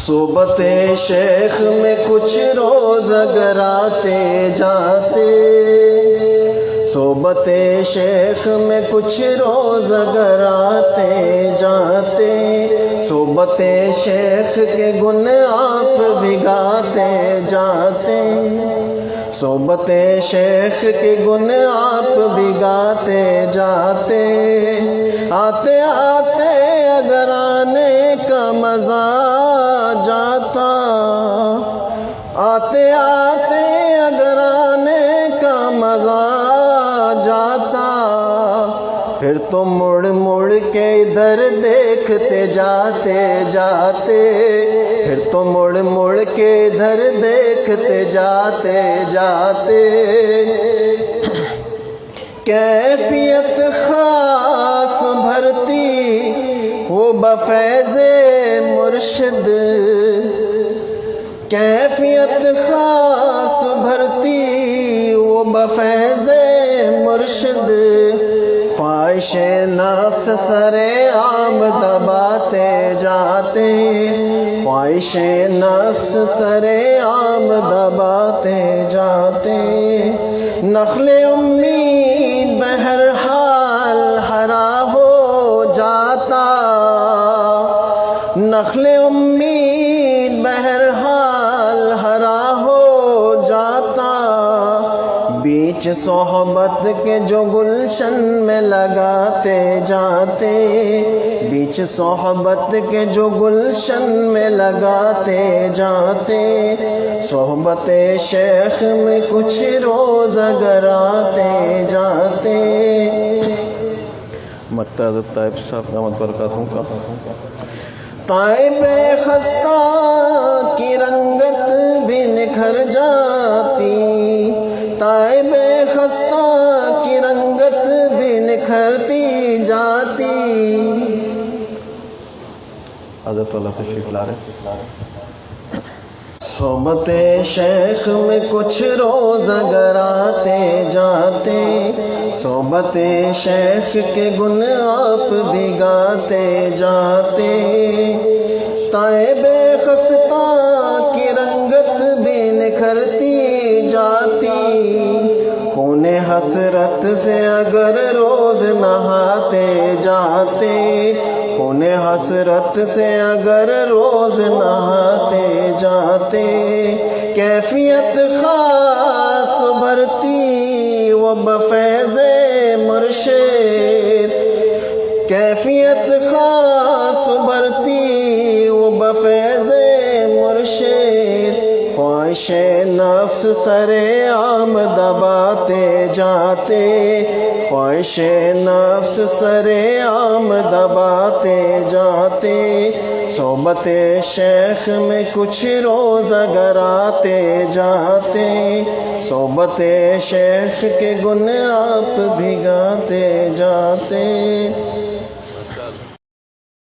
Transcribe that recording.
صحبت شیخ میں کچھ روز اگر آتے جاتے، صحبت شیخ میں کچھ روز اگر آتے جاتے، صحبت شیخ کے گن آپ بھگاتے جاتے، صحبت شیخ کے گن آپ بھگاتے جاتے، آتے آتے اگر آنے کا مزہ جاتا، آتے آتے اگر آنے کا مزہ جاتا، پھر تو مڑ مڑ کے ادھر دیکھتے جاتے جاتے، پھر تو مڑ مڑ کے ادھر دیکھتے جاتے جاتے، کیفیت خاص بھرتی وہ بفیض مرشد، کیفیت خاص بھرتی وہ بفیض مرشد، خواہش نفس سر عام دباتے جاتے، خواہش نفس سر عام دباتے جاتے، نخل امید بہرحال ہرا ہو جاتا، نخل امید بہرحال ہرا ہو جاتا، بیچ صحبت کے جو گلشن میں لگاتے جاتے، بیچ صحبت کے جو گلشن میں لگاتے جاتے، صحبت شیخ میں کچھ روز اگر آتے جاتے۔ مکتب حضرت طائب صاحب احمد برکاتوں کا۔ طائب خستہ کی رنگت بھی نکھر جاتی، طائب خستہ کی رنگت بھی نکھرتی جاتی، حضرت اللہ تشریف لا رہے۔ صحبت شیخ میں کچھ روز اگر آتے جاتے، صحبت شیخ کے گن آپ بھگاتے جاتے، طائب خستہ کی رنگت بھی نکھرتی جاتی، خون حسرت سے اگر روز نہاتے جاتے، خون حسرت سے اگر روز نہاتے جاتے، کیفیت خاص بھرتی وہ بفیض مرشد، کیفیت خاص بھرتی وہ بفیض مرشد، خواہش نفس سر عام دباتے جاتے، خواہش نفس سر عام دباتے جاتے، صحبت شیخ میں کچھ روز اگر آتے جاتے، صحبت شیخ کے گن آپ بھگاتے جاتے۔